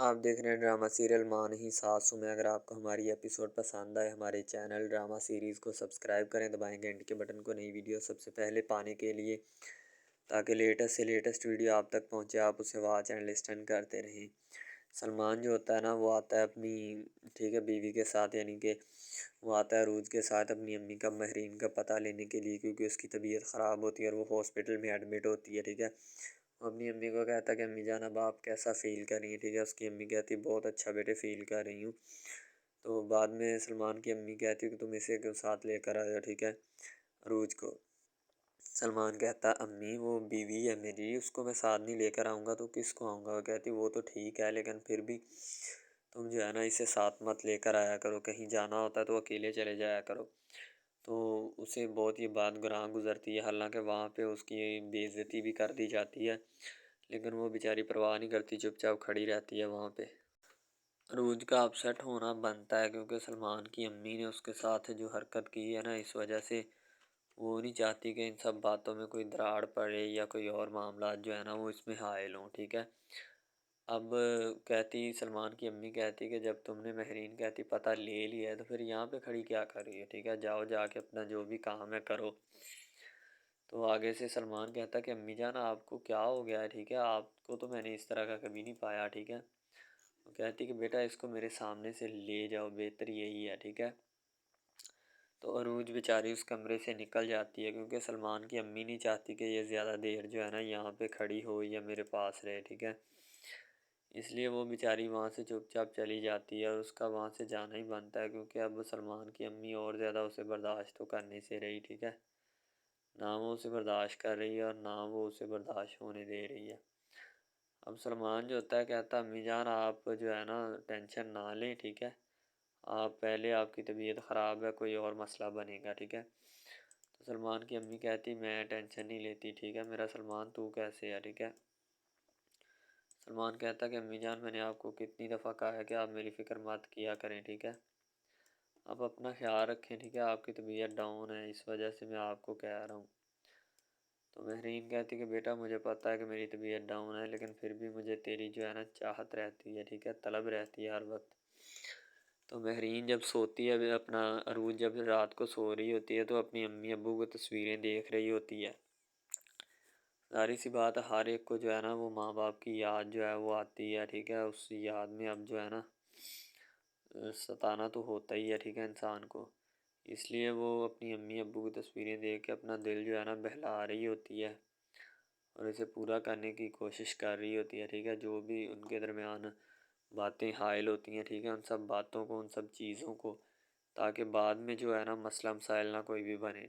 آپ دیکھ رہے ہیں ڈرامہ سیریل مان ہی ساسوں میں۔ اگر آپ کو ہماری ایپیسوڈ پسند آئے ہمارے چینل ڈرامہ سیریز کو سبسکرائب کریں، دبائیں گھنٹی کے بٹن کو نئی ویڈیو سب سے پہلے پانے کے لیے، تاکہ لیٹسٹ سے لیٹسٹ ویڈیو آپ تک پہنچے، آپ اسے واچ اینڈ لسٹن کرتے رہیں۔ سلمان جو ہوتا ہے نا، وہ آتا ہے اپنی بیوی کے ساتھ، یعنی کہ وہ آتا ہے عروج کے ساتھ اپنی امی کا مہرین کا پتہ لینے کے لیے، کیونکہ اس کی طبیعت خراب ہوتی ہے اور وہ ہاسپٹل میں ایڈمٹ ہوتی ہے۔ وہ اپنی امی کو کہتا ہے کہ امی جان اب آپ کیسا فیل کر رہی ہیں؟ اس کی امی کہتی بہت اچھا بیٹے فیل کر رہی ہوں۔ تو بعد میں سلمان کی امی کہتی کہ تم اسے کیوں ساتھ لے کر آئے ہو، عروج کو۔ سلمان کہتا امی وہ بیوی ہے میری، اس کو میں ساتھ نہیں لے کر آؤں گا تو کس کو آؤں گا؟ وہ کہتی وہ تو ٹھیک ہے، لیکن پھر بھی تم جو ہے نا اسے ساتھ مت لے کر آیا کرو، کہیں جانا ہوتا ہے تو اکیلے چلے جایا کرو۔ تو اسے بہت یہ بات گراں گزرتی ہے، حالانکہ وہاں پہ اس کی بے عزتی بھی کر دی جاتی ہے، لیکن وہ بیچاری پرواہ نہیں کرتی، چپ چاپ کھڑی رہتی ہے وہاں پہ۔ عروج کا اپسیٹ ہونا بنتا ہے، کیونکہ سلمان کی امی نے اس کے ساتھ جو حرکت کی ہے نا، اس وجہ سے وہ نہیں چاہتی کہ ان سب باتوں میں کوئی دراڑ پڑے یا کوئی اور معاملات جو ہے نا وہ اس میں حائل ہوں۔ اب کہتی سلمان کی امی کہتی کہ جب تم نے مہرین کہتی پتہ لے لیا ہے تو پھر یہاں پہ کھڑی کیا کر رہی ہے؟ جاؤ جا کے اپنا جو بھی کام ہے کرو۔ تو آگے سے سلمان کہتا کہ امی جان آپ کو کیا ہو گیا ہے؟ آپ کو تو میں نے اس طرح کا کبھی نہیں پایا۔ وہ کہتی کہ بیٹا اس کو میرے سامنے سے لے جاؤ، بہتر یہی ہے۔ تو عروج بیچاری اس کمرے سے نکل جاتی ہے، کیونکہ سلمان کی امی نہیں چاہتی کہ یہ زیادہ دیر جو ہے نا یہاں پہ کھڑی ہو یا میرے پاس رہے۔ اس لیے وہ بیچاری وہاں سے چپ چاپ چلی جاتی ہے، اور اس کا وہاں سے جانا ہی بنتا ہے، کیونکہ اب سلمان کی امی اور زیادہ اسے برداشت تو کرنے سے رہی۔ نہ وہ اسے برداشت کر رہی ہے اور نہ وہ اسے برداشت ہونے دے رہی ہے۔ اب سلمان جو ہوتا ہے کہتا امی جان آپ جو ہے نا ٹینشن نہ لیں، آپ پہلے آپ کی طبیعت خراب ہے، کوئی اور مسئلہ بنے گا۔ تو سلمان کی امی کہتی میں ٹینشن نہیں لیتی، میرا سلمان تو کیسے ہے؟ سلمان کہتا کہ امی جان میں نے آپ کو کتنی دفعہ کہا ہے کہ آپ میری فکر مت کیا کریں، آپ اپنا خیال رکھیں، آپ کی طبیعت ڈاؤن ہے، اس وجہ سے میں آپ کو کہہ رہا ہوں۔ تو مہرین کہتی کہ بیٹا مجھے پتہ ہے کہ میری طبیعت ڈاؤن ہے، لیکن پھر بھی مجھے تیری جو ہے نا چاہت رہتی ہے، طلب رہتی ہے ہر وقت۔ تو مہرین جب سوتی ہے، اپنا عروج جب رات کو سو رہی ہوتی ہے تو اپنی امی ابو کو تصویریں دیکھ رہی ہوتی ہے۔ ظاہر سی بات ہے ہر ایک کو جو ہے نا وہ ماں باپ کی یاد جو ہے وہ آتی ہے، اس یاد میں اب جو ہے نا ستانا تو ہوتا ہی ہے، انسان کو۔ اس لیے وہ اپنی امی ابو کی تصویریں دیکھ کے اپنا دل جو ہے نا بہلا رہی ہوتی ہے، اور اسے پورا کرنے کی کوشش کر رہی ہوتی ہے، جو بھی ان کے درمیان باتیں حائل ہوتی ہیں، ان سب باتوں کو، ان سب چیزوں کو، تاکہ بعد میں جو ہے نا مسئلہ مسائل نہ کوئی بھی بنے۔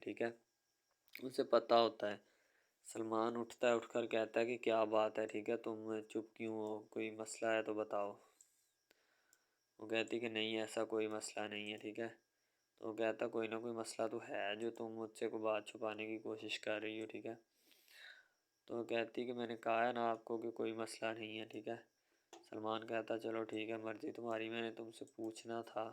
اسے پتہ ہوتا ہے۔ سلمان اٹھتا ہے، اٹھ کر کہتا ہے کہ کیا بات ہے، تم چپ کیوں ہو؟ کوئی مسئلہ ہے تو بتاؤ۔ وہ کہتی کہ نہیں ایسا کوئی مسئلہ نہیں ہے، تو وہ کہتا کوئی نہ کوئی مسئلہ تو ہے جو تم مجھ سے کوئی بات چھپانے کی کوشش کر رہی ہو۔ تو وہ کہتی کہ میں نے کہا ہے نا آپ کو کہ کوئی مسئلہ نہیں ہے۔ سلمان کہتا چلو مرضی تمہاری، میں نے تم سے پوچھنا تھا،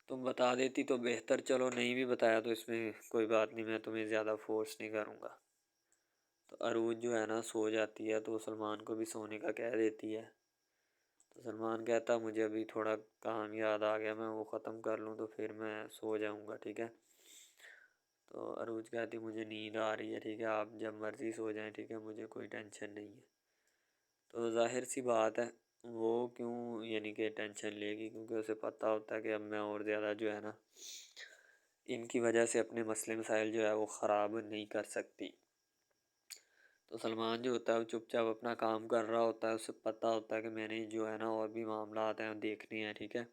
تم بتا دیتی تو بہتر، چلو نہیں بھی بتایا تو اس میں کوئی بات نہیں، میں تمہیں زیادہ فورس نہیں کروں گا۔ تو عروج جو ہے نا سو جاتی ہے، تو سلمان کو بھی سونے کا کہہ دیتی ہے۔ تو سلمان کہتا مجھے ابھی تھوڑا کام یاد آ گیا، میں وہ ختم کر لوں تو پھر میں سو جاؤں گا۔ تو عروج کہتی مجھے نیند آ رہی ہے، آپ جب مرضی سو جائیں، مجھے کوئی ٹینشن نہیں ہے۔ تو ظاہر سی بات ہے وہ کیوں یعنی کہ ٹینشن لے گی، کیونکہ اسے پتہ ہوتا ہے کہ اب میں اور زیادہ جو ہے نا ان کی وجہ سے اپنے مسئلے مسائل جو ہے وہ خراب نہیں کر سکتی۔ تو سلمان جو ہوتا ہے وہ چپ چاپ اپنا کام کر رہا ہوتا ہے، اسے پتہ ہوتا ہے کہ میں نے جو ہے نا اور بھی معاملات ہیں دیکھنے ہیں۔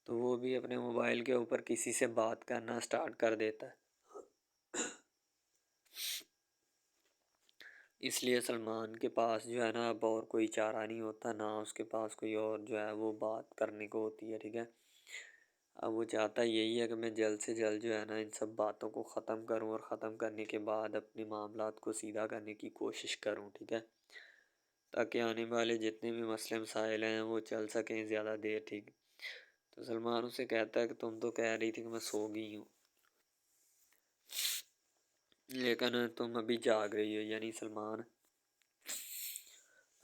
تو وہ بھی اپنے موبائل کے اوپر کسی سے بات کرنا سٹارٹ کر دیتا ہے۔ اس لیے سلمان کے پاس جو ہے نا اب اور کوئی چارہ نہیں ہوتا، نہ اس کے پاس کوئی اور جو ہے وہ بات کرنے کو ہوتی ہے۔ اب وہ چاہتا یہی ہے کہ میں جلد سے جلد جو ہے نا ان سب باتوں کو ختم کروں، اور ختم کرنے کے بعد اپنے معاملات کو سیدھا کرنے کی کوشش کروں، تاکہ آنے والے جتنے بھی مسئلے مسائل ہیں وہ چل سکیں زیادہ دیر۔ تو سلمان اسے کہتا ہے کہ تم تو کہہ رہی تھی کہ میں سو گئی ہوں، لیکن تم ابھی جاگ رہی ہو، یعنی سلمان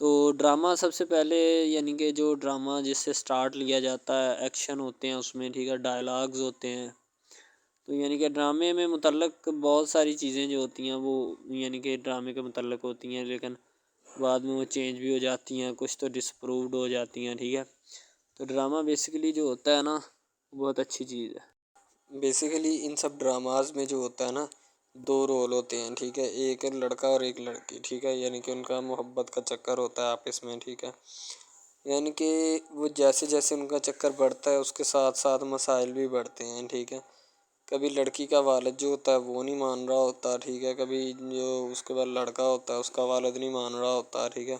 تو ڈرامہ سب سے پہلے یعنی کہ جو ڈرامہ جس سے سٹارٹ لیا جاتا ہے، ایکشن ہوتے ہیں اس میں، ٹھیک ہے، ڈائلاگز ہوتے ہیں. تو یعنی کہ ڈرامے میں متعلق بہت ساری چیزیں جو ہوتی ہیں وہ یعنی کہ ڈرامے کے متعلق ہوتی ہیں، لیکن بعد میں وہ چینج بھی ہو جاتی ہیں، کچھ تو ڈسپرووڈ ہو جاتی ہیں. ٹھیک ہے، تو ڈرامہ بیسیکلی جو ہوتا ہے نا بہت اچھی چیز ہے. بیسیکلی ان سب ڈراماز میں جو ہوتا ہے نا 2 رول ہوتے ہیں. ٹھیک ہے، ایک لڑکا اور ایک لڑکی. ٹھیک ہے، یعنی کہ ان کا محبت کا چکر ہوتا ہے آپس میں. ٹھیک ہے، یعنی کہ وہ جیسے جیسے ان کا چکر بڑھتا ہے اس کے ساتھ ساتھ مسائل بھی بڑھتے ہیں. ٹھیک ہے، کبھی لڑکی کا والد جو ہوتا ہے وہ نہیں مان رہا ہوتا. ٹھیک ہے، کبھی جو اس کے بعد لڑکا ہوتا ہے اس کا والد نہیں مان رہا ہوتا. ٹھیک ہے،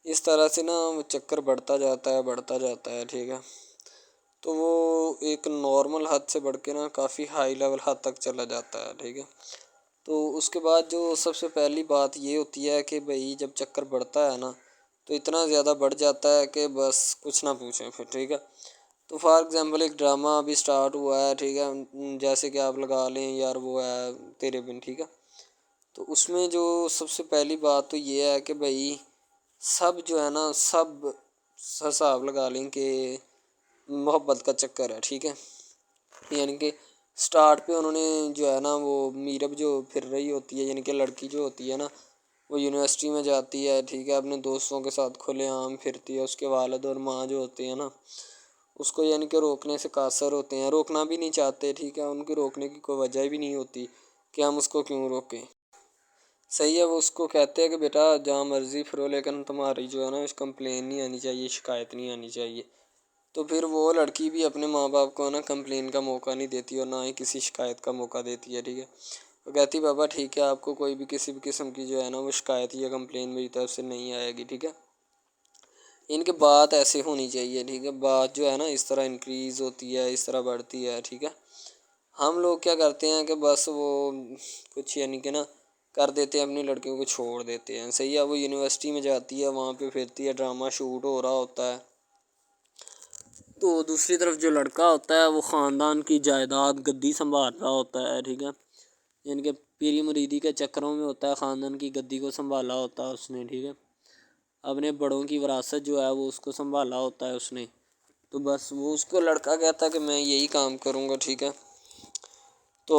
اس طرح سے نا وہ چکر بڑھتا جاتا ہے بڑھتا جاتا ہے. ٹھیک ہے، تو وہ ایک نارمل حد سے بڑھ کے نا کافی ہائی لیول حد تک چلا جاتا ہے. ٹھیک ہے، تو اس کے بعد جو سب سے پہلی بات یہ ہوتی ہے کہ بھئی جب چکر بڑھتا ہے نا تو اتنا زیادہ بڑھ جاتا ہے کہ بس کچھ نہ پوچھیں پھر. ٹھیک ہے، تو فار ایگزامپل ایک ڈرامہ ابھی سٹارٹ ہوا ہے. ٹھیک ہے، جیسے کہ آپ لگا لیں یار وہ ہے تیرے بن. ٹھیک ہے، تو اس میں جو سب سے پہلی بات تو یہ ہے کہ بھئی سب جو ہے نا سب حساب لگا لیں کہ محبت کا چکر ہے. ٹھیک ہے، یعنی کہ سٹارٹ پہ انہوں نے جو ہے نا وہ میرب جو پھر رہی ہوتی ہے، یعنی کہ لڑکی جو ہوتی ہے نا وہ یونیورسٹی میں جاتی ہے. ٹھیک ہے، اپنے دوستوں کے ساتھ کھلے عام پھرتی ہے. اس کے والد اور ماں جو ہوتے ہیں نا اس کو یعنی کہ روکنے سے قاصر ہوتے ہیں، روکنا بھی نہیں چاہتے. ٹھیک ہے، ان کی روکنے کی کوئی وجہ بھی نہیں ہوتی کہ ہم اس کو کیوں روکیں. صحیح ہے، وہ اس کو کہتے ہیں کہ بیٹا جہاں مرضی پھرو لیکن تمہاری جو ہے نا کمپلین نہیں آنی چاہیے، شکایت نہیں آنی چاہیے. تو پھر وہ لڑکی بھی اپنے ماں باپ کو نا کمپلین کا موقع نہیں دیتی اور نہ ہی کسی شکایت کا موقع دیتی ہے. ٹھیک ہے، وہ کہتی بابا ٹھیک ہے آپ کو کوئی بھی کسی بھی قسم کی جو ہے نا وہ شکایت یا کمپلین میری طرف سے نہیں آئے گی. ٹھیک ہے، ان کی بات ایسے ہونی چاہیے. ٹھیک ہے، بات جو ہے نا اس طرح انکریز ہوتی ہے، اس طرح بڑھتی ہے. ٹھیک ہے، ہم لوگ کیا کرتے ہیں کہ بس وہ کچھ یعنی کہ نا کر دیتے ہیں، اپنی لڑکیوں کو چھوڑ دیتے ہیں. صحیح ہے، وہ یونیورسٹی میں جاتی ہے، وہاں پہ پھرتی ہے، ڈرامہ شوٹ ہو رہا ہوتا ہے. تو دوسری طرف جو لڑکا ہوتا ہے وہ خاندان کی جائیداد گدی سنبھال رہا ہوتا ہے. ٹھیک ہے، یعنی کہ پیری مریدی کے چکروں میں ہوتا ہے، خاندان کی گدی کو سنبھالا ہوتا ہے اس نے. ٹھیک ہے، اپنے بڑوں کی وراثت جو ہے وہ اس کو سنبھالا ہوتا ہے اس نے. تو بس وہ اس کو لڑکا کہتا ہے کہ میں یہی کام کروں گا. ٹھیک ہے، تو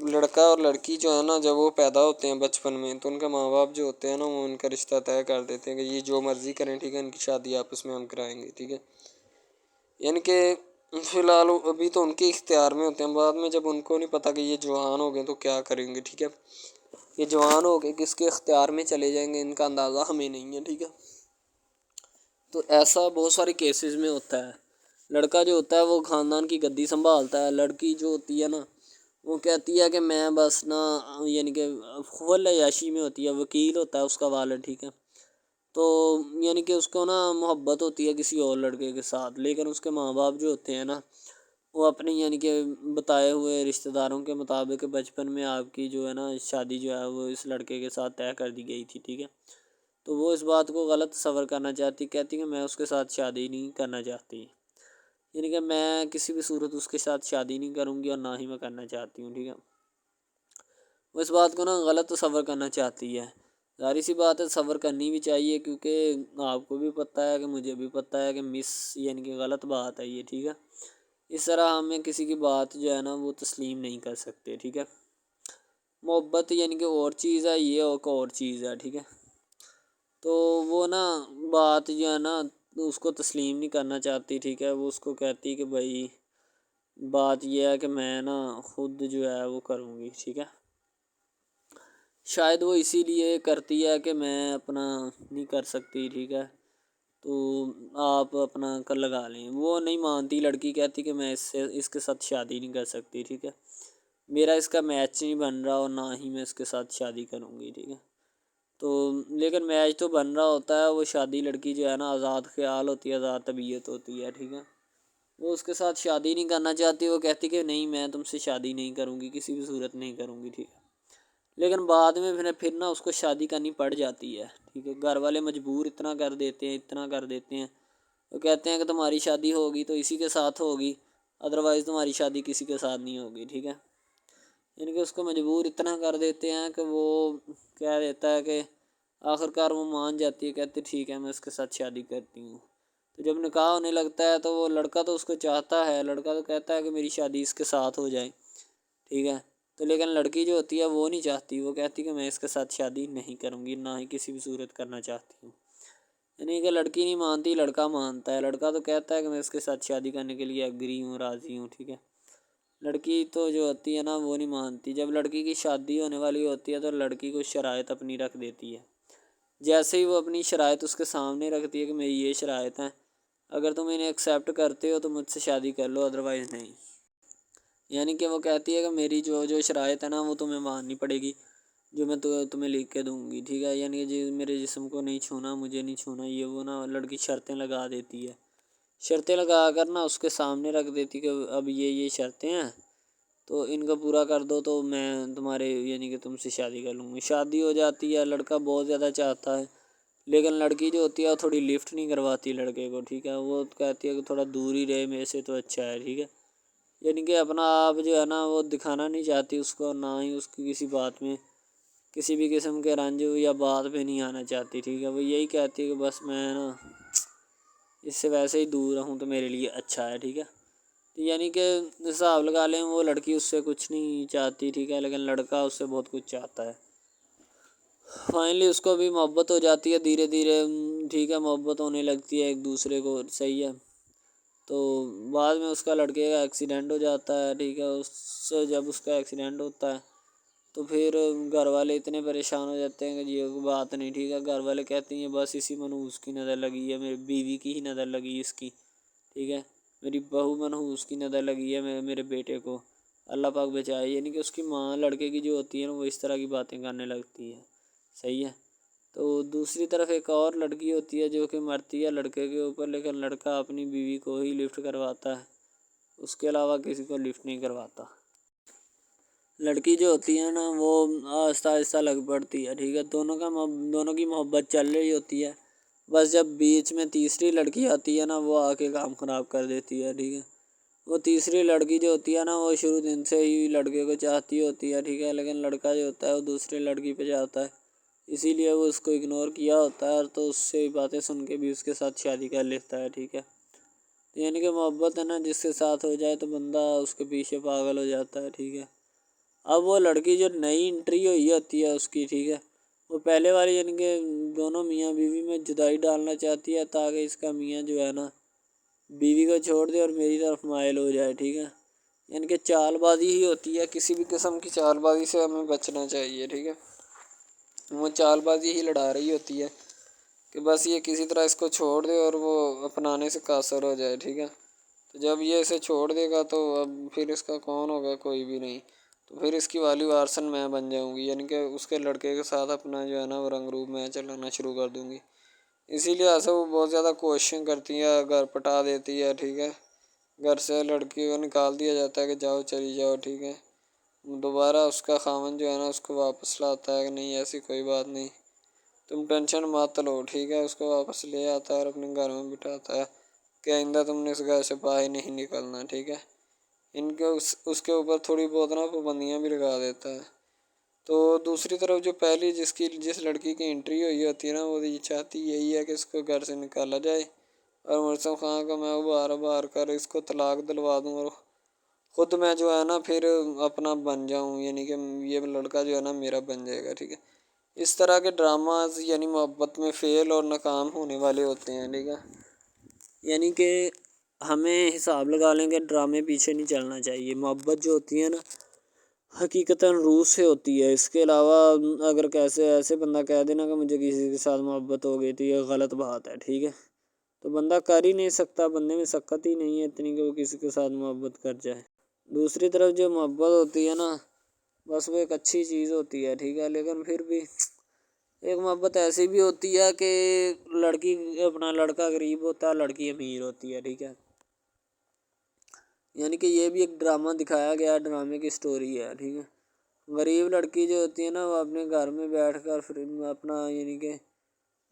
لڑکا اور لڑکی جو ہے نا جب وہ پیدا ہوتے ہیں بچپن میں تو ان کے ماں باپ جو ہوتے ہیں نا وہ ان کا رشتہ طے کر دیتے ہیں کہ یہ جو مرضی کریں. ٹھیک ہے، ان کی شادی آپس میں ہم کرائیں گے. ٹھیک ہے، یعنی کہ فی الحال ابھی تو ان کے اختیار میں ہوتے ہیں، بعد میں جب ان کو نہیں پتہ کہ یہ جوان ہو گئے تو کیا کریں گے. ٹھیک ہے، یہ جوان ہو گئے کس کے اختیار میں چلے جائیں گے ان کا اندازہ ہمیں نہیں ہے. ٹھیک ہے، تو ایسا بہت سارے کیسز میں ہوتا ہے. لڑکا جو ہوتا ہے وہ خاندان کی گدی سنبھالتا ہے، لڑکی جو ہوتی ہے نا وہ کہتی ہے کہ میں بس نا یعنی کہ فل عیاشی میں ہوتی ہے، وکیل ہوتا ہے اس کا والد. ٹھیک ہے، تو یعنی کہ اس کو نا محبت ہوتی ہے کسی اور لڑکے کے ساتھ، لیکن اس کے ماں باپ جو ہوتے ہیں نا وہ اپنے یعنی کہ بتائے ہوئے رشتہ داروں کے مطابق بچپن میں آپ کی جو ہے نا شادی جو ہے وہ اس لڑکے کے ساتھ طے کر دی گئی تھی. ٹھیک ہے، تو وہ اس بات کو غلط تصور کرنا چاہتی، کہتی کہ میں اس کے ساتھ شادی نہیں کرنا چاہتی، یعنی کہ میں کسی بھی صورت اس کے ساتھ شادی نہیں کروں گی اور نہ ہی میں کرنا چاہتی ہوں. ٹھیک ہے، وہ اس بات کو نا غلط تصور کرنا چاہتی ہے. ظاہر سی بات ہے صبر کرنی بھی چاہیے، کیونکہ آپ کو بھی پتہ ہے کہ مجھے بھی پتہ ہے کہ یعنی کہ غلط بات ہے یہ. ٹھیک ہے، اس طرح ہمیں کسی کی بات جو ہے نا وہ تسلیم نہیں کر سکتے. ٹھیک ہے، محبت یعنی کہ اور چیز ہے، یہ اور چیز ہے. ٹھیک ہے، تو وہ نا بات جو ہے نا اس کو تسلیم نہیں کرنا چاہتی. ٹھیک ہے، وہ اس کو کہتی کہ بھائی بات یہ ہے کہ میں نا خود جو ہے وہ کروں گی. ٹھیک ہے، شاید وہ اسی لیے کرتی ہے کہ میں اپنا نہیں کر سکتی. ٹھیک ہے، تو آپ اپنا کر لگا لیں. وہ نہیں مانتی، لڑکی کہتی کہ میں اس کے ساتھ شادی نہیں کر سکتی. ٹھیک ہے، میرا اس کا میچ نہیں بن رہا اور نہ ہی میں اس کے ساتھ شادی کروں گی. ٹھیک ہے، تو لیکن میچ تو بن رہا ہوتا ہے. وہ شادی لڑکی جو ہے نا آزاد خیال ہوتی ہے، آزاد طبیعت ہوتی ہے. ٹھیک ہے، وہ اس کے ساتھ شادی نہیں کرنا چاہتی. وہ کہتی کہ نہیں میں تم سے شادی نہیں کروں گی، کسی بھی صورت نہیں کروں گی. ٹھیک ہے، لیکن بعد میں پھر نا اس کو شادی کرنی پڑ جاتی ہے. ٹھیک ہے، گھر والے مجبور اتنا کر دیتے ہیں. وہ کہتے ہیں کہ تمہاری شادی ہوگی تو اسی کے ساتھ ہوگی، ادروائز تمہاری شادی کسی کے ساتھ نہیں ہوگی. ٹھیک ہے، یعنی کہ اس کو مجبور اتنا کر دیتے ہیں کہ وہ کہہ دیتا ہے کہ آخرکار وہ مان جاتی ہے، کہتے ٹھیک ہے میں اس کے ساتھ شادی کرتی ہوں۔ تو جب نکاح ہونے لگتا ہے تو وہ لڑکا تو اس کو چاہتا ہے، لڑکا تو کہتا ہے کہ میری شادی اس کے ساتھ ہو جائے، ٹھیک ہے، تو لیکن لڑکی جو ہوتی ہے وہ نہیں چاہتی، وہ کہتی کہ میں اس کے ساتھ شادی نہیں کروں گی، نہ ہی کسی بھی صورت کرنا چاہتی ہوں۔ یعنی کہ لڑکی نہیں مانتی، لڑکا مانتا ہے۔ لڑکا تو کہتا ہے کہ میں اس کے ساتھ شادی کرنے کے لیے ایگری ہوں، راضی ہوں، ٹھیک ہے۔ لڑکی تو جو ہوتی ہے نا وہ نہیں مانتی۔ جب لڑکی کی شادی ہونے والی ہوتی ہے تو لڑکی کو شرائط اپنی رکھ دیتی ہے۔ جیسے ہی وہ اپنی شرائط اس کے سامنے رکھتی ہے کہ میری یہ شرائط ہیں، اگر تم انہیں ایکسیپٹ کرتے ہو تو مجھ سے شادی کر لو، ادروائز نہیں۔ یعنی کہ وہ کہتی ہے کہ میری جو شرائط ہے نا وہ تمہیں ماننی پڑے گی، جو میں تمہیں لکھ کے دوں گی، ٹھیک ہے۔ یعنی کہ میرے جسم کو نہیں چھونا، مجھے نہیں چھونا، یہ وہ نا لڑکی شرطیں لگا دیتی ہے۔ شرطیں لگا کر نا اس کے سامنے رکھ دیتی کہ اب یہ شرطیں ہیں تو ان کو پورا کر دو تو میں تمہارے یعنی کہ تم سے شادی کر لوں گی۔ شادی ہو جاتی ہے، لڑکا بہت زیادہ چاہتا ہے، لیکن لڑکی جو ہوتی ہے وہ تھوڑی لفٹ نہیں کرواتی لڑکے کو، ٹھیک ہے۔ وہ کہتی ہے کہ تھوڑا دور ہی رہے میرے سے تو اچھا ہے، ٹھیک ہے۔ یعنی کہ اپنا آپ جو ہے نا وہ دکھانا نہیں چاہتی اس کو، نہ ہی اس کی کسی بات میں کسی بھی قسم کے رنج یا بات پہ نہیں آنا چاہتی، ٹھیک ہے۔ وہ یہی کہتی ہے کہ بس میں نا اس سے ویسے ہی دور رہوں تو میرے لیے اچھا ہے، ٹھیک ہے۔ یعنی کہ حساب لگا لیں وہ لڑکی اس سے کچھ نہیں چاہتی، ٹھیک ہے، لیکن لڑکا اس سے بہت کچھ چاہتا ہے۔ فائنلی اس کو بھی محبت ہو جاتی ہے دھیرے دھیرے، ٹھیک ہے، محبت ہونے لگتی ہے ایک دوسرے کو، صحیح ہے۔ تو بعد میں اس کا لڑکے کا ایکسیڈنٹ ہو جاتا ہے، ٹھیک ہے۔ جب اس کا ایکسیڈنٹ ہوتا ہے تو پھر گھر والے اتنے پریشان ہو جاتے ہیں کہ یہ بات نہیں، ٹھیک ہے۔ گھر والے کہتے ہیں بس اسی منحوس کی نظر لگی ہے، میری بیوی کی ہی نظر لگی اس کی، ٹھیک ہے، میری بہو منحوس کی نظر لگی ہے میرے بیٹے کو، اللہ پاک بچائے۔ یعنی کہ اس کی ماں لڑکے کی جو ہوتی ہے نا وہ اس طرح کی باتیں کرنے لگتی ہے، صحیح ہے۔ تو دوسری طرف ایک اور لڑکی ہوتی ہے جو کہ مرتی ہے لڑکے کے اوپر، لیکن لڑکا اپنی بیوی کو ہی لفٹ کرواتا ہے، اس کے علاوہ کسی کو لفٹ نہیں کرواتا۔ لڑکی جو ہوتی ہے نا وہ آہستہ آہستہ لگ پڑتی ہے، ٹھیک ہے، دونوں کی محبت چل رہی ہوتی ہے، بس جب بیچ میں تیسری لڑکی آتی ہے نا وہ آ کے کام خراب کر دیتی ہے، ٹھیک ہے۔ وہ تیسری لڑکی جو ہوتی ہے نا وہ شروع دن سے ہی لڑکے کو چاہتی ہوتی ہے، ٹھیک ہے، لیکن لڑکا جو ہوتا ہے وہ دوسری لڑکی پہ جاتا ہے، اسی لیے وہ اس کو اگنور کیا ہوتا ہے، تو اس سے باتیں سن کے بھی اس کے ساتھ شادی کر لیتا ہے، ٹھیک ہے۔ یعنی کہ محبت ہے نا جس کے ساتھ ہو جائے تو بندہ اس کے پیچھے پاگل ہو جاتا ہے، ٹھیک ہے۔ اب وہ لڑکی جو نئی انٹری ہوئی ہوتی ہے اس کی، ٹھیک ہے، وہ پہلے والی یعنی کہ دونوں میاں بیوی میں جدائی ڈالنا چاہتی ہے تاکہ اس کا میاں جو ہے نا بیوی کو چھوڑ دے اور میری طرف مائل ہو جائے، ٹھیک ہے۔ یعنی کہ چال بازی ہی ہوتی ہے، کسی بھی قسم کی چال بازی سے ہمیں بچنا چاہیے، ٹھیک ہے۔ وہ چال بازی ہی لڑا رہی ہوتی ہے کہ بس یہ کسی طرح اس کو چھوڑ دے اور وہ اپنانے سے قاصر ہو جائے، ٹھیک ہے۔ تو جب یہ اسے چھوڑ دے گا تو اب پھر اس کا کون ہوگا، کوئی بھی نہیں، تو پھر اس کی والی وارثن میں بن جاؤں گی، یعنی کہ اس کے لڑکے کے ساتھ اپنا جو ہے نا وہ رنگ روپ میں چلانا شروع کر دوں گی۔ اسی لیے ایسا وہ بہت زیادہ کوششیں کرتی ہے، گھر پٹا دیتی ہے، ٹھیک ہے، گھر سے لڑکی کو نکال دیا جاتا ہے کہ جاؤ چلی جاؤ، ٹھیک ہے۔ دوبارہ اس کا خاوند جو ہے نا اس کو واپس لاتا ہے کہ نہیں ایسی کوئی بات نہیں، تم ٹینشن مت لو، ٹھیک ہے، اس کو واپس لے آتا ہے اور اپنے گھر میں بٹھاتا ہے کہ آئندہ تم نے اس گھر سے باہر نہیں نکلنا، ٹھیک ہے۔ ان کے اس کے اوپر تھوڑی بہت نا پابندیاں بھی لگا دیتا ہے۔ تو دوسری طرف جو پہلی جس لڑکی کی انٹری ہوئی ہوتی ہے نا وہ یہ چاہتی یہی ہے کہ اس کو گھر سے نکالا جائے اور مرسم خان کو میں ابھار کر اس کو طلاق دلوا دوں اور خود میں جو ہے نا پھر اپنا بن جاؤں، یعنی کہ یہ لڑکا جو ہے نا میرا بن جائے گا، ٹھیک ہے۔ اس طرح کے ڈراماز یعنی محبت میں فیل اور ناکام ہونے والے ہوتے ہیں، ٹھیک ہے۔ یعنی کہ ہمیں حساب لگا لیں کہ ڈرامے پیچھے نہیں چلنا چاہیے، محبت جو ہوتی ہے نا حقیقتاً روح سے ہوتی ہے۔ اس کے علاوہ اگر ایسے بندہ کہہ دینا کہ مجھے کسی کے ساتھ محبت ہو گئی تو یہ غلط بات ہے، ٹھیک ہے۔ تو بندہ کر ہی نہیں سکتا، بندے میں سکت ہی نہیں ہے اتنی کہ وہ کسی کے ساتھ محبت کر جائے۔ دوسری طرف جو محبت ہوتی ہے نا بس وہ ایک اچھی چیز ہوتی ہے، ٹھیک ہے، لیکن پھر بھی ایک محبت ایسی بھی ہوتی ہے کہ لڑکا غریب ہوتا ہے، لڑکی امیر ہوتی ہے، ٹھیک ہے۔ یعنی کہ یہ بھی ایک ڈرامہ دکھایا گیا، ڈرامے کی سٹوری ہے، ٹھیک ہے۔ غریب لڑکی جو ہوتی ہے نا وہ اپنے گھر میں بیٹھ کر پھر اپنا یعنی کہ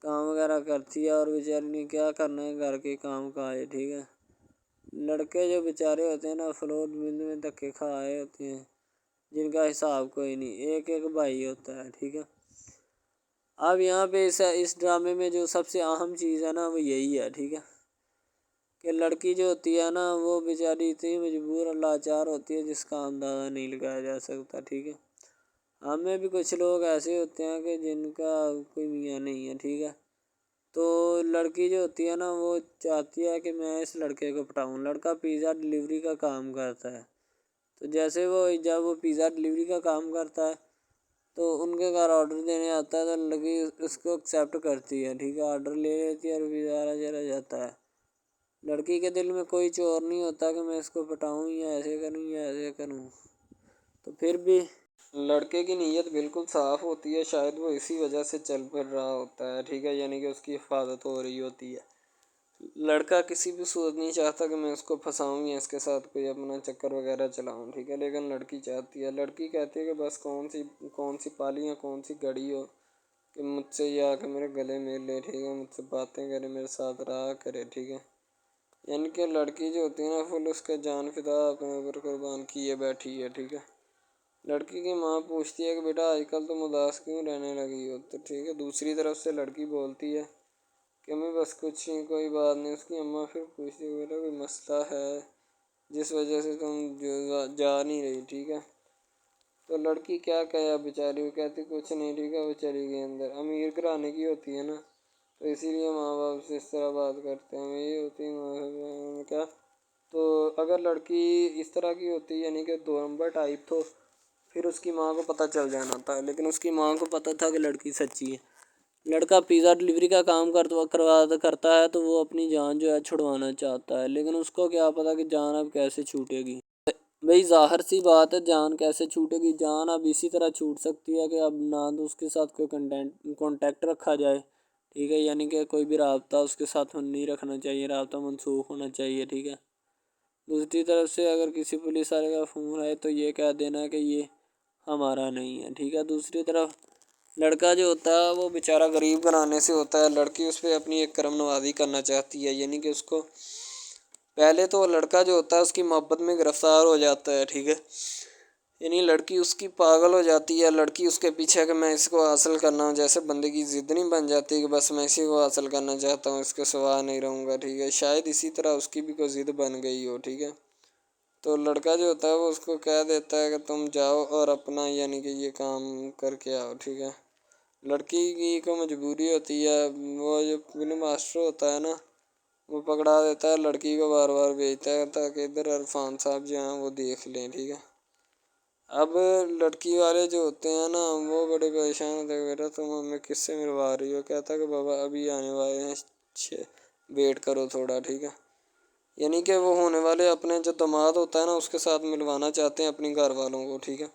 کام وغیرہ کرتی ہے اور بیچاری نے کیا کرنا ہے گھر کے کام کاج، ٹھیک ہے۔ لڑکے جو بیچارے ہوتے ہیں نا فلور میں دھکے کھائے ہوتے ہیں جن کا حساب کوئی نہیں، ایک بھائی ہوتا ہے، ٹھیک ہے۔ اب یہاں پہ اس ڈرامے میں جو سب سے اہم چیز ہے نا وہ یہی ہے، ٹھیک ہے، کہ لڑکی جو ہوتی ہے نا وہ بیچاری اتنی مجبور اور لاچار ہوتی ہے جس کا اندازہ نہیں لگایا جا سکتا، ٹھیک ہے۔ ہمیں بھی کچھ لوگ ایسے ہوتے ہیں کہ جن کا کوئی میاں نہیں ہے، ٹھیک ہے، تو لڑکی جو ہوتی ہے نا وہ چاہتی ہے کہ میں اس لڑکے کو پٹاؤں۔ لڑکا پیزا ڈلیوری کا کام کرتا ہے، تو جیسے جب وہ پیزا ڈلیوری کا کام کرتا ہے تو ان کے گھر آرڈر دینے آتا ہے تو لڑکی اس کو ایکسیپٹ کرتی ہے، ٹھیک ہے، آرڈر لے لیتی ہے اور پیزا چلا جاتا ہے۔ لڑکی کے دل میں کوئی چور نہیں ہوتا کہ میں اس کو پٹاؤں یا ایسے کروں یا ایسے کروں، تو پھر بھی لڑکے کی نیت بالکل صاف ہوتی ہے، شاید وہ اسی وجہ سے چل پھر رہا ہوتا ہے، ٹھیک ہے، یعنی کہ اس کی حفاظت ہو رہی ہوتی ہے۔ لڑکا کسی بھی صورت نہیں چاہتا کہ میں اس کو پھنساؤں یا اس کے ساتھ کوئی اپنا چکر وغیرہ چلاؤں، ٹھیک ہے، لیکن لڑکی چاہتی ہے، لڑکی کہتی ہے کہ بس کون سی پالی یا کون سی گڑی ہو کہ مجھ سے یہ آ کے میرے گلے مل لے، ٹھیک ہے، مجھ سے باتیں کرے، میرے ساتھ رہا کرے، ٹھیک ہے۔ یعنی کہ لڑکی جو ہوتی ہے نا فل اس کا جان فدا اپنے اوپر قربان کیے بیٹھی ہے، ٹھیک ہے۔ لڑکی کی ماں پوچھتی ہے کہ بیٹا آج کل تم اداس کیوں رہنے لگی ہو، تو ٹھیک ہے، دوسری طرف سے لڑکی بولتی ہے کہ میں بس کچھ نہیں، کوئی بات نہیں۔ اس کی اماں پھر پوچھتی ہے بیٹا کوئی مسئلہ ہے جس وجہ سے تم جا نہیں رہی، ٹھیک ہے، تو لڑکی کیا کہے بیچاری، وہ کہتی کچھ نہیں، ٹھیک ہے، وہ چلی گئی اندر۔ امیر گھرانے کی ہوتی ہے نا تو اسی لیے ماں باپ سے اس طرح بات کرتے ہیں، یہ ہوتی ہے کیا، تو اگر لڑکی اس طرح کی ہوتی یعنی کہ 2 نمبر ٹائپ تو پھر اس کی ماں کو پتہ چل جانا تھا، لیکن اس کی ماں کو پتہ تھا کہ لڑکی سچی ہے۔ لڑکا پیزا ڈلیوری کا کام کرتا ہے تو وہ اپنی جان جو ہے چھڑوانا چاہتا ہے، لیکن اس کو کیا پتہ کہ جان اب کیسے چھوٹے گی۔ بھئی ظاہر سی بات ہے، جان کیسے چھوٹے گی، جان اب اسی طرح چھوٹ سکتی ہے کہ اب نہ تو اس کے ساتھ کوئی کانٹیکٹ رکھا جائے، ٹھیک ہے، یعنی کہ کوئی بھی رابطہ اس کے ساتھ نہیں رکھنا چاہیے، رابطہ منسوخ ہونا چاہیے، ٹھیک ہے۔ دوسری طرف سے اگر کسی پولیس والے کا فون آئے تو یہ کہہ دینا کہ یہ ہمارا نہیں ہے، ٹھیک ہے۔ دوسری طرف لڑکا جو ہوتا ہے وہ بیچارہ غریب گھرانے سے ہوتا ہے، لڑکی اس پہ اپنی ایک کرم نوازی کرنا چاہتی ہے، یعنی کہ اس کو پہلے تو لڑکا جو ہوتا ہے اس کی محبت میں گرفتار ہو جاتا ہے، ٹھیک ہے، یعنی لڑکی اس کی پاگل ہو جاتی ہے، لڑکی اس کے پیچھے کہ میں اس کو حاصل کرنا ہوں، جیسے بندے کی ضد نہیں بن جاتی کہ بس میں اسی کو حاصل کرنا چاہتا ہوں، اس کے سوا نہیں رہوں گا، ٹھیک ہے، شاید اسی طرح اس کی بھی کوئی ضد بن گئی ہو، ٹھیک ہے۔ تو لڑکا جو ہوتا ہے وہ اس کو کہہ دیتا ہے کہ تم جاؤ اور اپنا یعنی کہ یہ کام کر کے آؤ، ٹھیک ہے۔ لڑکی کی کو مجبوری ہوتی ہے، وہ جو فلم ماسٹر ہوتا ہے نا وہ پکڑا دیتا ہے لڑکی کو، بار بار بھیجتا ہے تاکہ ادھر عرفان صاحب جو ہیں وہ دیکھ لیں، ٹھیک ہے۔ اب لڑکی والے جو ہوتے ہیں نا وہ بڑے پریشان ہوتے ہیں، بیٹا تم ہمیں کس سے ملوا رہی ہو، کہتا ہے کہ بابا ابھی آنے والے ہیں، ویٹ کرو تھوڑا، ٹھیک ہے، یعنی کہ وہ ہونے والے اپنے جو داماد ہوتا ہے نا اس کے ساتھ ملوانا چاہتے ہیں اپنی گھر والوں کو، ٹھیک ہے۔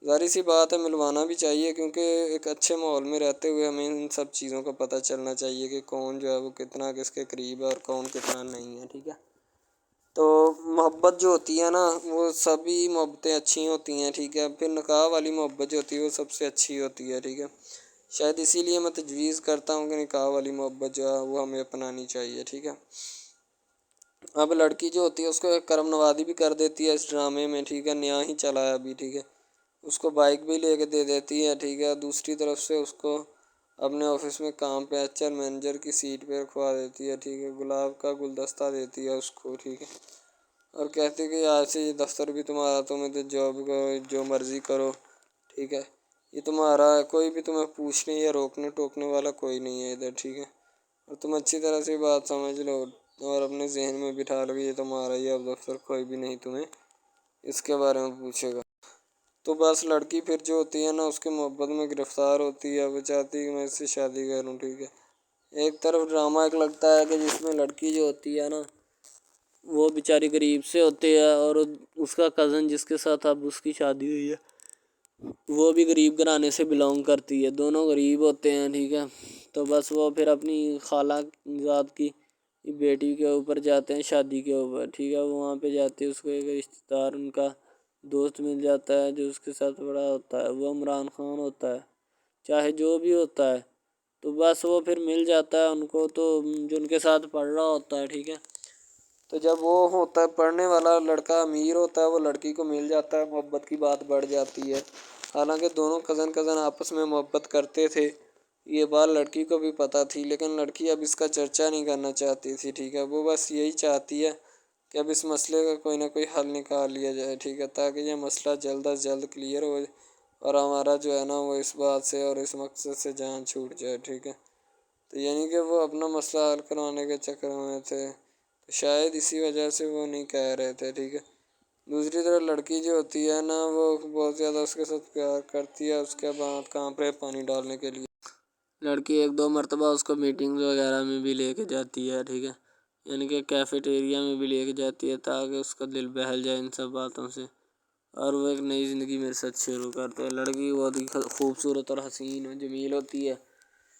ظاہر سی بات ہے ملوانا بھی چاہیے، کیونکہ ایک اچھے ماحول میں رہتے ہوئے ہمیں ان سب چیزوں کا پتہ چلنا چاہیے کہ کون جو ہے وہ کتنا کس کے قریب ہے اور کون کتنا نہیں ہے، ٹھیک ہے۔ تو محبت جو ہوتی ہے نا وہ سبھی محبتیں اچھی ہوتی ہیں، ٹھیک ہے، پھر نکاح والی محبت جو ہوتی ہے وہ سب سے اچھی ہوتی ہے، ٹھیک ہے۔ شاید اسی لیے میں تجویز کرتا ہوں کہ نکاح والی محبت جو ہے وہ ہمیں اپنانی چاہیے، ٹھیک ہے۔ اب لڑکی جو ہوتی ہے اس کو ایک کرم نوازی بھی کر دیتی ہے اس ڈرامے میں، ٹھیک ہے، نیا ہی چلا ہے ابھی، ٹھیک ہے، اس کو بائک بھی لے کے دے دیتی ہے، ٹھیک ہے۔ دوسری طرف سے اس کو اپنے آفس میں کام پہ HR مینیجر کی سیٹ پہ رکھوا دیتی ہے، ٹھیک ہے، گلاب کا گلدستہ دیتی ہے اس کو، ٹھیک ہے، اور کہتی ہے کہ آج سے یہ دفتر بھی تمہارا، تم ادھر جاب کرو جو مرضی کرو، ٹھیک ہے، یہ تمہارا ہے، کوئی بھی تمہیں پوچھنے یا روکنے ٹوکنے والا کوئی نہیں ہے ادھر، ٹھیک ہے، اور تم اچھی طرح سے بات سمجھ لو اور اپنے ذہن میں بٹھا لو کہ یہ تمہارا ہی اب دفتر، کوئی بھی نہیں تمہیں اس کے بارے میں پوچھے گا۔ تو بس لڑکی پھر جو ہوتی ہے نا اس کی محبت میں گرفتار ہوتی ہے، وہ چاہتی ہے کہ میں اس سے شادی کروں، ٹھیک ہے۔ ایک طرف ڈرامہ ایک لگتا ہے کہ جس میں لڑکی جو ہوتی ہے نا وہ بیچاری غریب سے ہوتی ہے اور اس کا کزن جس کے ساتھ اب اس کی شادی ہوئی ہے وہ بھی غریب گھرانے سے بلانگ کرتی ہے، دونوں غریب ہوتے ہیں، ٹھیک ہے۔ تو بس وہ پھر اپنی خالہ ذات کی بیٹی کے اوپر جاتے ہیں شادی کے اوپر، ٹھیک ہے، وہاں پہ جاتے ہیں، اس کو ایک رشتہ دار ان کا دوست مل جاتا ہے جو اس کے ساتھ بڑا ہوتا ہے، وہ عمران خان ہوتا ہے، چاہے جو بھی ہوتا ہے، تو بس وہ پھر مل جاتا ہے ان کو، تو جو ان کے ساتھ پڑھ رہا ہوتا ہے، ٹھیک ہے، تو جب وہ ہوتا ہے پڑھنے والا لڑکا امیر ہوتا ہے وہ لڑکی کو مل جاتا ہے، محبت کی بات بڑھ جاتی ہے، حالانکہ دونوں کزن آپس میں محبت کرتے تھے، یہ بات لڑکی کو بھی پتہ تھی، لیکن لڑکی اب اس کا چرچا نہیں کرنا چاہتی تھی، ٹھیک ہے. وہ بس یہی چاہتی ہے کہ اب اس مسئلے کا کوئی نہ کوئی حل نکال لیا جائے، ٹھیک ہے، تاکہ یہ مسئلہ جلد از جلد کلیئر ہو اور ہمارا جو ہے نا وہ اس بات سے اور اس مقصد سے جان چھوٹ جائے، ٹھیک ہے. تو یعنی کہ وہ اپنا مسئلہ حل کروانے کے چکر میں تھے، تو شاید اسی وجہ سے وہ نہیں کہہ رہے تھے، ٹھیک ہے. دوسری طرف لڑکی جو ہوتی ہے نا وہ بہت زیادہ اس کے ساتھ پیار کرتی ہے. اس کے بعد کہاں پہ پانی ڈالنے کے لیے لڑکی ایک دو مرتبہ اس کو میٹنگ وغیرہ میں بھی لے کے جاتی ہے، ٹھیک ہے، یعنی کہ کیفیٹیریا میں بھی لے کے جاتی ہے تاکہ اس کا دل بہل جائے ان سب باتوں سے، اور وہ ایک نئی زندگی میرے ساتھ شروع کرتے ہیں. لڑکی بہت ہی خوبصورت اور حسین و جمیل ہوتی ہے.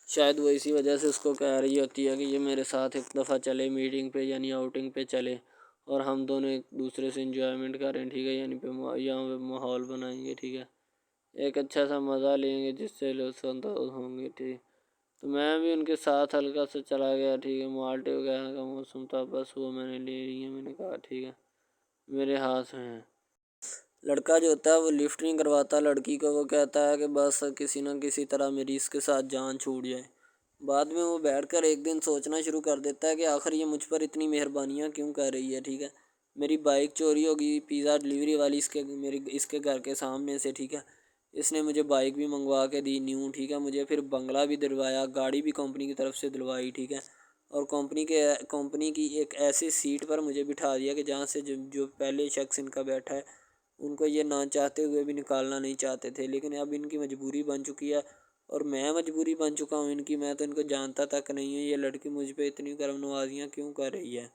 شاید وہ اسی وجہ سے اس کو کہہ رہی ہوتی ہے کہ یہ میرے ساتھ ایک دفعہ چلے میٹنگ پہ، یعنی آؤٹنگ پہ چلے، اور ہم دونوں ایک دوسرے سے انجوائمنٹ کریں، ٹھیک ہے، یعنی یہاں پہ ماحول بنائیں گے، ٹھیک ہے، ایک اچھا سا مزہ لیں گے جس سے لطف اندوز ہوں گے، ٹھیک. تو میں بھی ان کے ساتھ ہلکا سا چلا گیا، ٹھیک ہے. مالٹے وغیرہ کا موسم تھا، بس وہ میں نے لے لی ہے. میں نے کہا ٹھیک ہے میرے ہاتھ میں ہے. لڑکا جو ہوتا ہے وہ لفٹ نہیں کرواتا لڑکی کو، وہ کہتا ہے کہ بس کسی نہ کسی طرح میری اس کے ساتھ جان چھوٹ جائے. بعد میں وہ بیٹھ کر ایک دن سوچنا شروع کر دیتا ہے کہ آخر یہ مجھ پر اتنی مہربانیاں کیوں کر رہی ہے، ٹھیک ہے. میری بائک چوری ہوگی، پیزا ڈلیوری والی اس کے گھر کے سامنے سے، ٹھیک ہے، اس نے مجھے بائک بھی منگوا کے دی نیو، ٹھیک ہے، مجھے پھر بنگلہ بھی دلوایا، گاڑی بھی کمپنی کی طرف سے دلوائی، ٹھیک ہے، اور کمپنی کی ایک ایسی سیٹ پر مجھے بٹھا دیا کہ جہاں سے جو پہلے شخص ان کا بیٹھا ہے ان کو یہ نہ چاہتے ہوئے بھی نکالنا نہیں چاہتے تھے، لیکن اب ان کی مجبوری بن چکی ہے اور میں مجبوری بن چکا ہوں ان کی. میں تو ان کو جانتا تک نہیں ہوں، یہ لڑکی مجھ پہ اتنی کرم نوازیاں کیوں کر رہی ہے.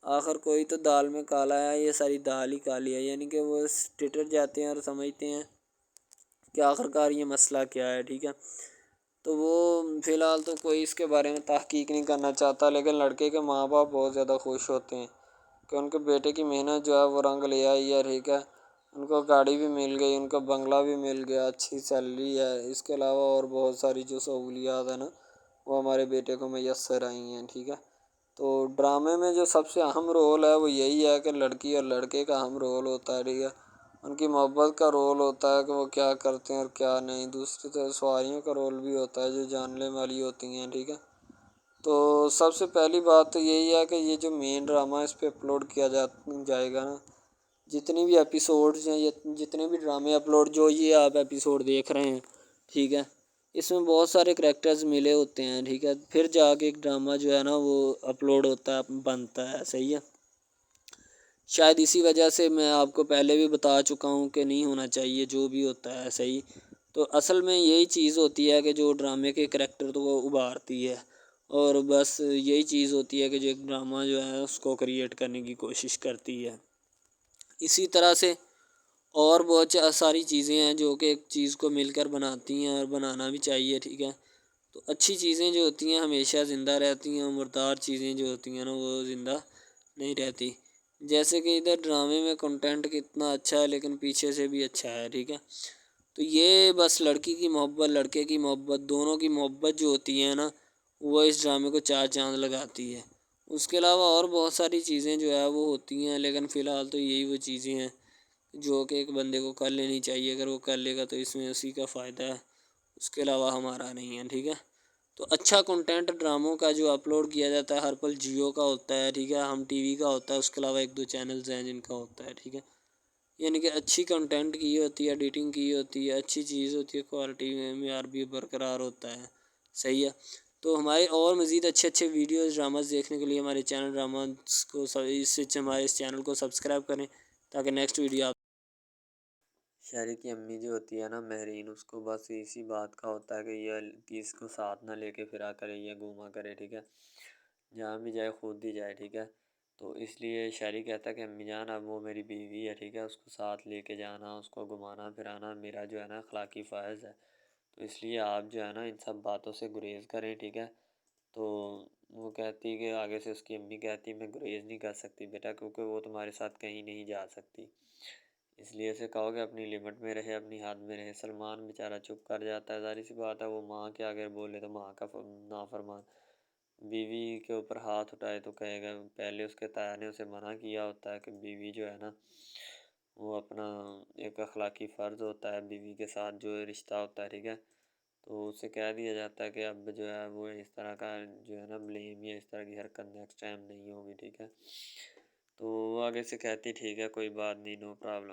آخر کوئی تو دال میں کالا ہے، یہ ساری دال ہی کالی ہے، یعنی کہ وہ ٹٹر جاتے ہیں اور سمجھتے ہیں کہ آخر کار یہ مسئلہ کیا ہے، ٹھیک ہے. تو وہ فی الحال تو کوئی اس کے بارے میں تحقیق نہیں کرنا چاہتا، لیکن لڑکے کے ماں باپ بہت زیادہ خوش ہوتے ہیں کہ ان کے بیٹے کی محنت جو ہے وہ رنگ لے آئی ہے، ٹھیک ہے. ان کو گاڑی بھی مل گئی، ان کو بنگلہ بھی مل گیا، اچھی سیلری ہے، اس کے علاوہ اور بہت ساری جو سہولیات ہیں نا وہ ہمارے بیٹے کو میسر آئی ہیں، ٹھیک ہے. تو ڈرامے میں جو سب سے اہم رول ہے وہ یہی ہے کہ لڑکی اور لڑکے کا اہم رول ہوتا ہے، ٹھیک ہے. ان کی محبت کا رول ہوتا ہے کہ وہ کیا کرتے ہیں اور کیا نہیں. دوسری طرف سواریوں کا رول بھی ہوتا ہے جو جاننے والی ہوتی ہیں، ٹھیک ہے. تو سب سے پہلی بات تو یہی ہے کہ یہ جو مین ڈرامہ اس پہ اپلوڈ کیا جائے گا نا، جتنی بھی ایپیسوڈز ہیں یا جتنے بھی ڈرامے اپلوڈ جو یہ آپ ایپیسوڈ دیکھ رہے ہیں، ٹھیک ہے، اس میں بہت سارے کریکٹرز ملے ہوتے ہیں، ٹھیک ہے، پھر جا کے ایک ڈرامہ جو ہے نا وہ اپلوڈ ہوتا ہے، بنتا ہے، صحیح ہے. شاید اسی وجہ سے میں آپ کو پہلے بھی بتا چکا ہوں کہ نہیں ہونا چاہیے جو بھی ہوتا ہے، صحیح. تو اصل میں یہی چیز ہوتی ہے کہ جو ڈرامے کے کریکٹر تو وہ ابھارتی ہے، اور بس یہی چیز ہوتی ہے کہ جو ایک ڈرامہ جو ہے اس کو کریٹ کرنے کی کوشش کرتی ہے. اسی طرح سے اور بہت ساری چیزیں ہیں جو کہ ایک چیز کو مل کر بناتی ہیں اور بنانا بھی چاہیے، ٹھیک ہے. تو اچھی چیزیں جو ہوتی ہیں ہمیشہ زندہ رہتی ہیں، مردار چیزیں جو ہوتی ہیں نا وہ زندہ نہیں رہتی. جیسے کہ ادھر ڈرامے میں کنٹینٹ کتنا اچھا ہے لیکن پیچھے سے بھی اچھا ہے، ٹھیک ہے. تو یہ بس لڑکی کی محبت لڑکے کی محبت دونوں کی محبت جو ہوتی ہے نا وہ اس ڈرامے کو چار چاند لگاتی ہے. اس کے علاوہ اور بہت ساری چیزیں جو ہے وہ ہوتی ہیں، لیکن فی الحال تو یہی وہ چیزیں ہیں جو کہ ایک بندے کو کر لینی چاہیے. اگر وہ کر لے گا تو اس میں اسی کا فائدہ ہے، اس کے علاوہ ہمارا نہیں ہے، ٹھیک ہے. تو اچھا کنٹینٹ ڈراموں کا جو اپلوڈ کیا جاتا ہے ہر پل جیو کا ہوتا ہے، ٹھیک ہے، ہم ٹی وی کا ہوتا ہے، اس کے علاوہ ایک دو چینلز ہیں جن کا ہوتا ہے، ٹھیک ہے. یعنی کہ اچھی کنٹینٹ کی ہوتی ہے، ایڈیٹنگ کی ہوتی ہے، اچھی چیز ہوتی ہے، کوالٹی میں معیار بھی برقرار ہوتا ہے، صحیح ہے. تو ہمارے اور مزید اچھے ویڈیوز ڈراماز دیکھنے کے لیے ہمارے چینل ڈراماز کو ہمارے اس چینل کو سبسکرائب کریں تاکہ نیکسٹ ویڈیو آپ شہری کی امی جو ہوتی ہے نا مہرین، اس کو بس اسی بات کا ہوتا ہے کہ یہ اس کو ساتھ نہ لے کے پھرا کرے یا گھوما کرے، ٹھیک ہے، جہاں بھی جائے خود ہی جائے، ٹھیک ہے. تو اس لیے شہری کہتا ہے کہ امی جان اب وہ میری بیوی ہے، ٹھیک ہے، اس کو ساتھ لے کے جانا، اس کو گھمانا پھرانا میرا جو ہے نا اخلاقی فرض ہے. تو اس لیے آپ جو ہے نا ان سب باتوں سے گریز کریں، ٹھیک ہے. تو وہ کہتی کہ آگے سے اس کی امی کہتی میں گریز نہیں کر سکتی بیٹا، کیونکہ وہ تمہارے ساتھ کہیں نہیں جا سکتی، اس لیے اسے کہو کہ اپنی لمٹ میں رہے، اپنی حد میں رہے. سلمان بیچارہ چپ کر جاتا ہے، ظاہر سی بات ہے وہ ماں کے آگے بولے تو ماں کا نافرمان، بیوی کے اوپر ہاتھ اٹھائے تو کہے گا. پہلے اس کے تایا نے اسے منع کیا ہوتا ہے کہ بیوی جو ہے نا وہ اپنا ایک اخلاقی فرض ہوتا ہے بیوی کے ساتھ جو رشتہ ہوتا ہے، ٹھیک ہے. تو اسے کہہ دیا جاتا ہے کہ اب جو ہے وہ اس طرح کا جو ہے نا بلیم یا اس طرح کی حرکت نیکسٹ ٹائم نہیں ہوگی، ٹھیک ہے۔ تو وہ آگے سے کہتی ٹھیک ہے کوئی بات نہیں، نو پرابلم۔